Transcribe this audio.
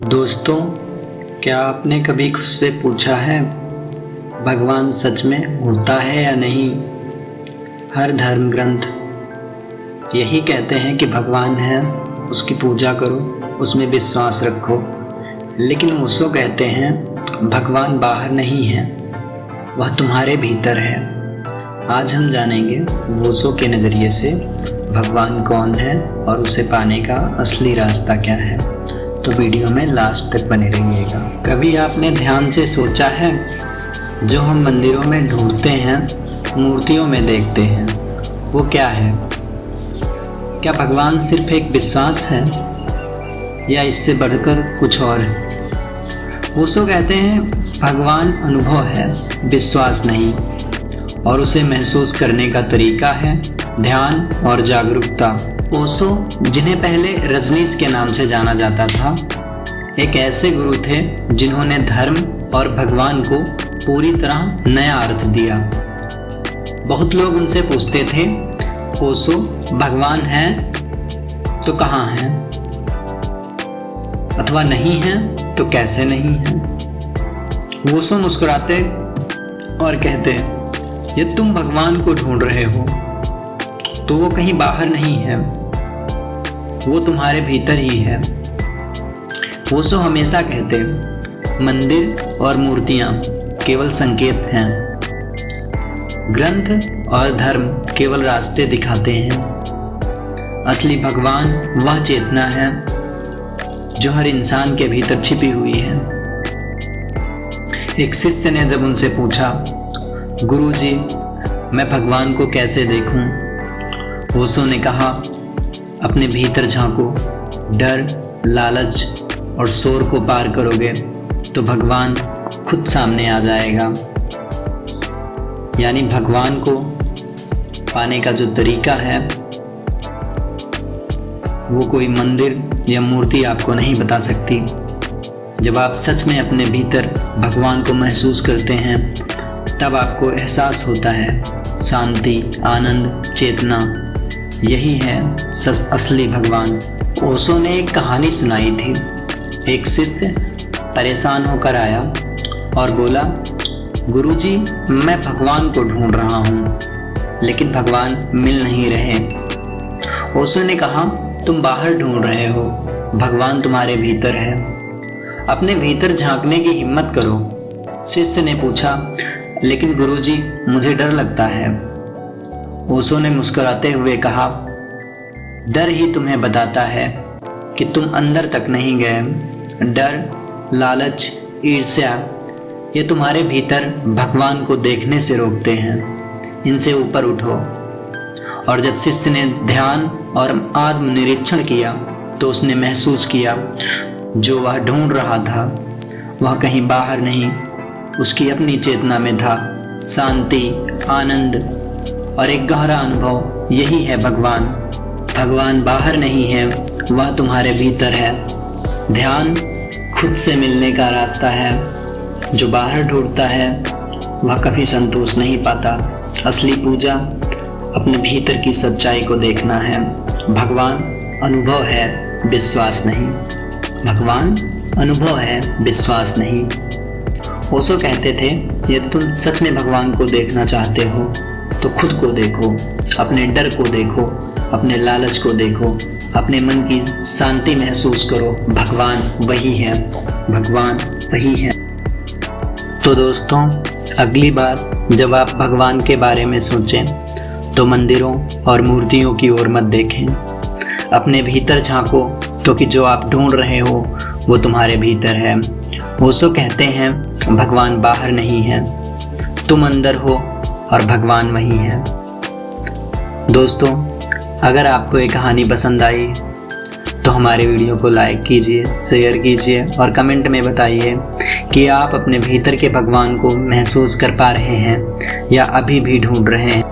दोस्तों, क्या आपने कभी खुद से पूछा है भगवान सच में होता है या नहीं? हर धर्म ग्रंथ यही कहते हैं कि भगवान है, उसकी पूजा करो, उसमें विश्वास रखो। लेकिन ओशो कहते हैं भगवान बाहर नहीं है, वह तुम्हारे भीतर है। आज हम जानेंगे ओशो के नज़रिए से भगवान कौन है और उसे पाने का असली रास्ता क्या है। तो वीडियो में लास्ट तक बने रहिएगा। कभी आपने ध्यान से सोचा है, जो हम मंदिरों में ढूंढते हैं, मूर्तियों में देखते हैं, वो क्या है? क्या भगवान सिर्फ एक विश्वास है या इससे बढ़कर कुछ और है? ओशो कहते हैं भगवान अनुभव है, विश्वास नहीं, और उसे महसूस करने का तरीका है ध्यान और जागरूकता। ओशो, जिन्हें पहले रजनीश के नाम से जाना जाता था, एक ऐसे गुरु थे जिन्होंने धर्म और भगवान को पूरी तरह नया अर्थ दिया। बहुत लोग उनसे पूछते थे, ओशो भगवान है तो कहाँ है, अथवा नहीं है तो कैसे नहीं है? ओशो मुस्कुराते और कहते, यदि तुम भगवान को ढूंढ रहे हो तो वो कहीं बाहर नहीं है, वो तुम्हारे भीतर ही है। ओशो हमेशा कहते, मंदिर और मूर्तियां केवल संकेत हैं, ग्रंथ और धर्म केवल रास्ते दिखाते हैं। असली भगवान वह चेतना है जो हर इंसान के भीतर छिपी हुई है। एक शिष्य ने जब उनसे पूछा, गुरुजी, मैं भगवान को कैसे देखूं? ओशो ने कहा, अपने भीतर झांको, डर, लालच और शोर को पार करोगे तो भगवान खुद सामने आ जाएगा। यानी भगवान को पाने का जो तरीका है वो कोई मंदिर या मूर्ति आपको नहीं बता सकती। जब आप सच में अपने भीतर भगवान को महसूस करते हैं तब आपको एहसास होता है शांति, आनंद, चेतना। यही है असली भगवान। ओशो ने एक कहानी सुनाई थी। एक शिष्य परेशान होकर आया और बोला, गुरुजी, मैं भगवान को ढूंढ रहा हूँ लेकिन भगवान मिल नहीं रहे। ओशो ने कहा, तुम बाहर ढूंढ रहे हो, भगवान तुम्हारे भीतर है, अपने भीतर झांकने की हिम्मत करो। शिष्य ने पूछा, लेकिन गुरुजी, मुझे डर लगता है। ओशो ने मुस्कुराते हुए कहा, डर ही तुम्हें बताता है कि तुम अंदर तक नहीं गए। डर, लालच, ईर्ष्या, ये तुम्हारे भीतर भगवान को देखने से रोकते हैं। इनसे ऊपर उठो। और जब शिष्य ने ध्यान और आत्मनिरीक्षण किया तो उसने महसूस किया जो वह ढूंढ रहा था वह कहीं बाहर नहीं, उसकी अपनी चेतना में था। शांति, आनंद और एक गहरा अनुभव, यही है भगवान। भगवान बाहर नहीं है, वह तुम्हारे भीतर है। ध्यान खुद से मिलने का रास्ता है। जो बाहर ढूंढता है वह कभी संतोष नहीं पाता। असली पूजा अपने भीतर की सच्चाई को देखना है। भगवान अनुभव है, विश्वास नहीं। भगवान अनुभव है, विश्वास नहीं। ओशो कहते थे, यदि तुम सच में भगवान को देखना चाहते हो तो खुद को देखो, अपने डर को देखो, अपने लालच को देखो, अपने मन की शांति महसूस करो। भगवान वही है, भगवान वही है। तो दोस्तों, अगली बार जब आप भगवान के बारे में सोचें तो मंदिरों और मूर्तियों की ओर मत देखें, अपने भीतर झांको, क्योंकि जो आप ढूंढ रहे हो वो तुम्हारे भीतर है। ओशो कहते हैं भगवान बाहर नहीं है, तुम अंदर हो और भगवान वही है। दोस्तों, अगर आपको ये कहानी पसंद आई तो हमारे वीडियो को लाइक कीजिए, शेयर कीजिए और कमेंट में बताइए कि आप अपने भीतर के भगवान को महसूस कर पा रहे हैं या अभी भी ढूंढ रहे हैं।